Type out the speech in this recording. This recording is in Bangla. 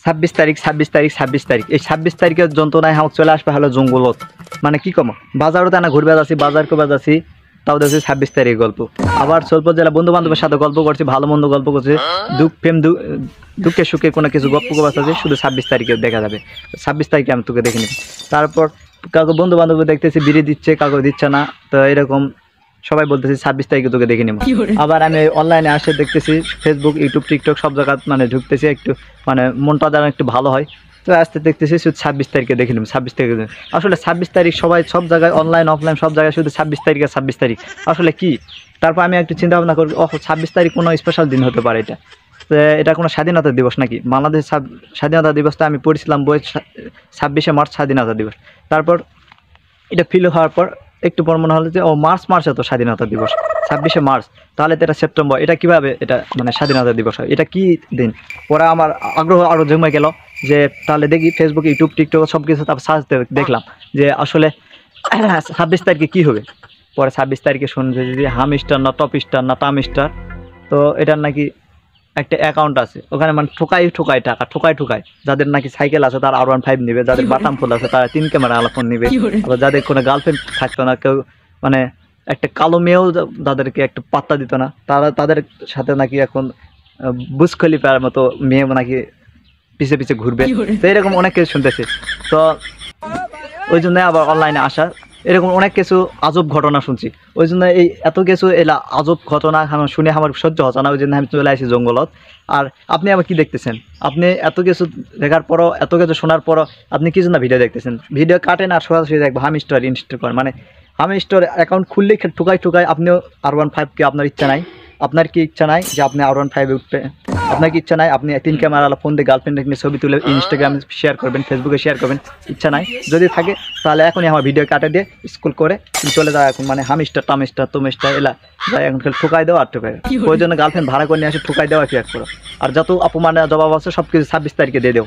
26 তারিখ 26 তারিখ এই 26 তারিখের যন্ত্রণায় হাম চলে আসবে হলো জঙ্গলত মানে কি কম বাজারও তো না ঘুরবে যাচ্ছি বাজার করবে যাচ্ছি তাও দেখছি 26 তারিখ গল্প আবার স্বল্প জেলা বন্ধু বান্ধবের সাথে গল্প করছি ভালো মন্দ গল্প করছি দুঃখে সুখে কোনো কিছু গল্প করতে আছে শুধু 26 তারিখে দেখা যাবে 26 তারিখে আমি তোকে দেখে নিব তারপর কাউকে বন্ধু বান্ধব দেখতেছি বিড়ি দিচ্ছে কাউকে দিচ্ছে না তো এরকম সবাই বলতেছি 26 তারিখে তোকে দেখে নেব আবার আমি অনলাইনে আসে দেখতেছি ফেসবুক ইউটিউব টিকটক সব জায়গা মানে ঢুকতেছি একটু মানে মনটা যেন একটু ভালো হয় তো আসতে দেখতেছি শুধু 26 তারিখে দেখে নেব 26 তারিখে আসলে 26 তারিখ সবাই সব জায়গায় অনলাইন অফলাইন সব জায়গায় শুধু 26 তারিখে 26 তারিখ আসলে কি তারপর আমি একটু চিন্তা ভাবনা করি 26 তারিখ কোনো স্পেশাল দিন হতে পারে তো এটা কোনো স্বাধীনতা দিবস নাকি বাংলাদেশ স্বাধীনতা দিবসটা আমি পড়েছিলাম বই 26শে মার্চ স্বাধীনতা দিবস তারপর এটা ফিল হওয়ার পর একটু পর মনে হলো যে ও মার্চে তো স্বাধীনতা দিবস 26শে মার্চ তাহলে তো এটা সেপ্টেম্বর এটা কীভাবে এটা মানে স্বাধীনতা দিবস হয় এটা কি দিন পরে আমার আগ্রহ আরও জমে গেল যে তাহলে দেখি ফেসবুক ইউটিউব টিকটক সব কিছু তারপর সার্চ দেখলাম যে আসলে 26 তারিখে কী হবে পরে 26 তারিখে শুনছে যে হাম স্টার না টপ স্টার না টাম স্টার তো এটার নাকি একটা অ্যাকাউন্ট আছে ওখানে মানে ঠোকাই টাকা ঠোকাই যাদের নাকি সাইকেল আছে তারা R15 নেবে যাদের বাটাম ফোন আছে তারা 3 ক্যামেরা আলা ফোন নেবে আবার যাদের কোনো গার্লফ্রেন্ড থাকতো না কেউ মানে একটা কালো মেয়েও তাদেরকে একটু পাত্তা দিত না তাদের সাথে নাকি এখন বুজ খলিফার মতো মেয়ে নাকি পিছে পিছে ঘুরবে তো এরকম অনেক কিছু শুনতেছি তো ওই জন্য আবার অনলাইনে আসা এরকম অনেক কিছু আজব ঘটনা শুনছি ওই জন্য এই এত কিছু এলা আজব ঘটনা শুনে আমার সহ্য হচ্ছে না ওই জন্য আমি চলে আসি জঙ্গলত আর আপনি আবার কি দেখতেছেন আপনি এত কিছু দেখার পরও এত কিছু শোনার পরও আপনি কি জন্য ভিডিও দেখতেছেন ভিডিও কাটেন আর সরাসরি দেখবো হাম স্টোর ইনস্টল করেন মানে হাম স্টোর অ্যাকাউন্ট খুললেই ঠুকাই আপনিও R15 কি আপনার ইচ্ছা নাই আপনার কি ইচ্ছা নাই যে আপনি R15 উঠবে আপনার কি ইচ্ছা নাই আপনি 3 ক্যামেরা ফোন দিয়ে গার্লফ্রেন্ড নিয়ে ছবি তুলে ইনস্টাগ্রামে শেয়ার করবেন ফেসবুকে শেয়ার করবেন ইচ্ছা নাই যদি থাকে তাহলে এখনই আমার ভিডিও কাটে দিয়ে স্কুল করে চলে যায় এখন মানে হাম স্টার টাম স্টার তুম স্টার এলা যাই এখন খালি ঠুকাই দেওয়া আর ঠুকাই ওই জন্য গার্লফ্রেন্ড ভাড়া করে নিয়ে আসে ঠুকাই দেওয়া কি এক করো আর যত অপমানের জবাব আছে সব কিছু 26 তারিখে দিয়ে দেও